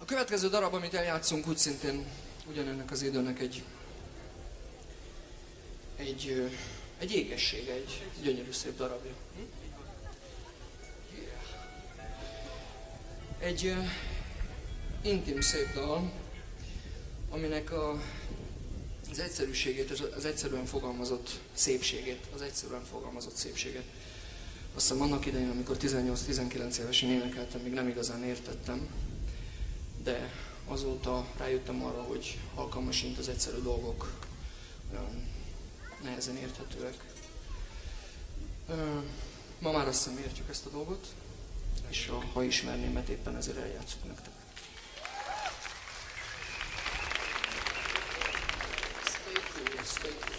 következő darab, amit eljátszunk, úgy szintén ugyanennek az időnek egy ékesség, egy gyönyörű szép darabja. Egy intim szép dal, aminek az egyszerűségét, az egyszerűen fogalmazott szépségét, azt hiszem annak idején, amikor 18-19 évesen énekeltem, még nem igazán értettem, de azóta rájöttem arra, hogy alkalmasint az egyszerű dolgok olyan nehezen érthetőek. Ma már azt hiszem értjük ezt a dolgot, és ha ismerném, mert éppen ezért eljátszuk nektek. Stay cool.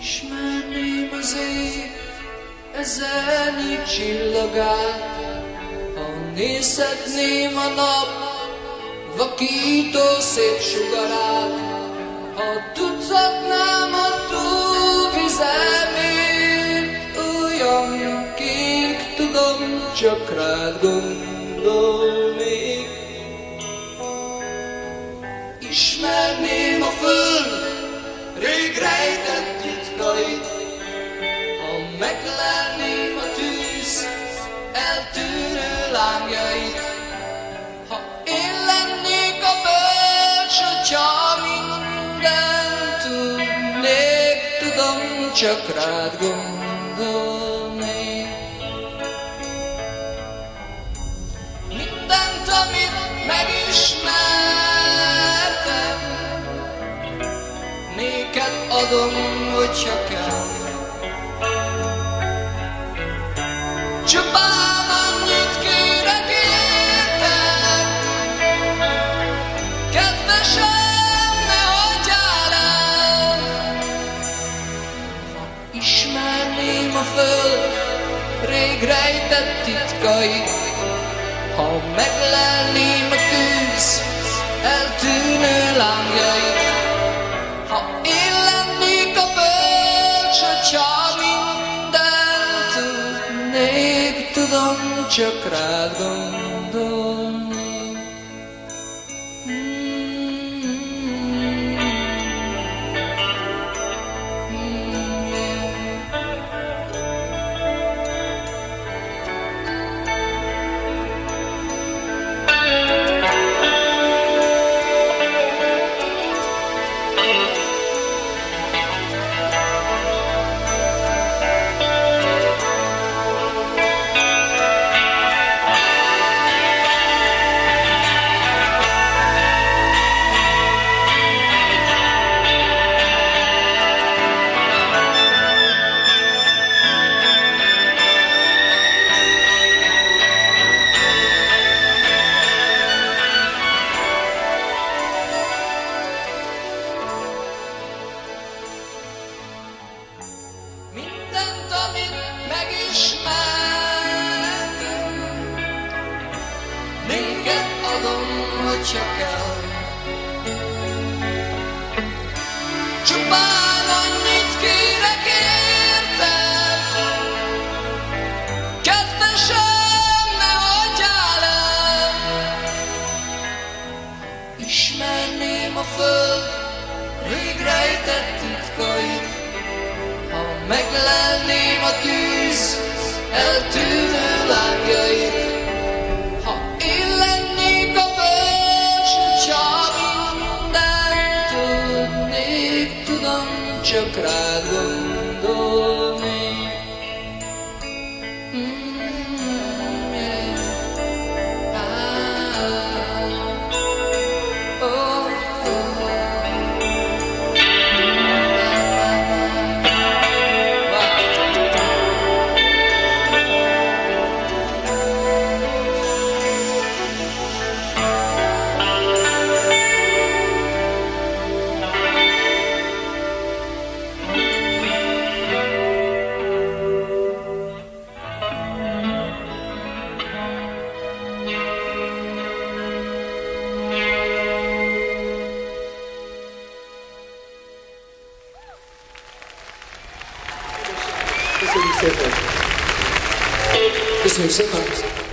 Ismerném az ég ezernyi csillagát, ha nézhetném a nap vakító szép sugarát, ha tudhatnám a tóvizemét, olyan kék, tudom, csak rád gondolnék. Ismerném a föld rég rejtett titkait, ha meglelném a tűz eltűnő lángjait, ha én lennék a bölcs atya, mindent tudnék, tudom, csak rád gondolnék. Mindent, amit megismertem, néked adom, hogyha kell. Csupán annyit kérek érted, kedvesem, ne hagyjál el. Ha ismerném a föld rég rejtett titkait, ha meglelném a tűz eltűnő lángjait, ha én lennék a bölcs atya, mindent tudnék, tudom, csak rád gondolnék. Mindent, amit megismertem, néked adom, hogyha kell. Csupán annyit kérek érted, kedvesem, ne hagyjál el. Ismerném a föld rég rejtett titkait, ha meglelném a tűz eltűnő lángjait, ha én lennék a föld csak rád gondolni. Köszönjük szépen! Köszönjük szépen!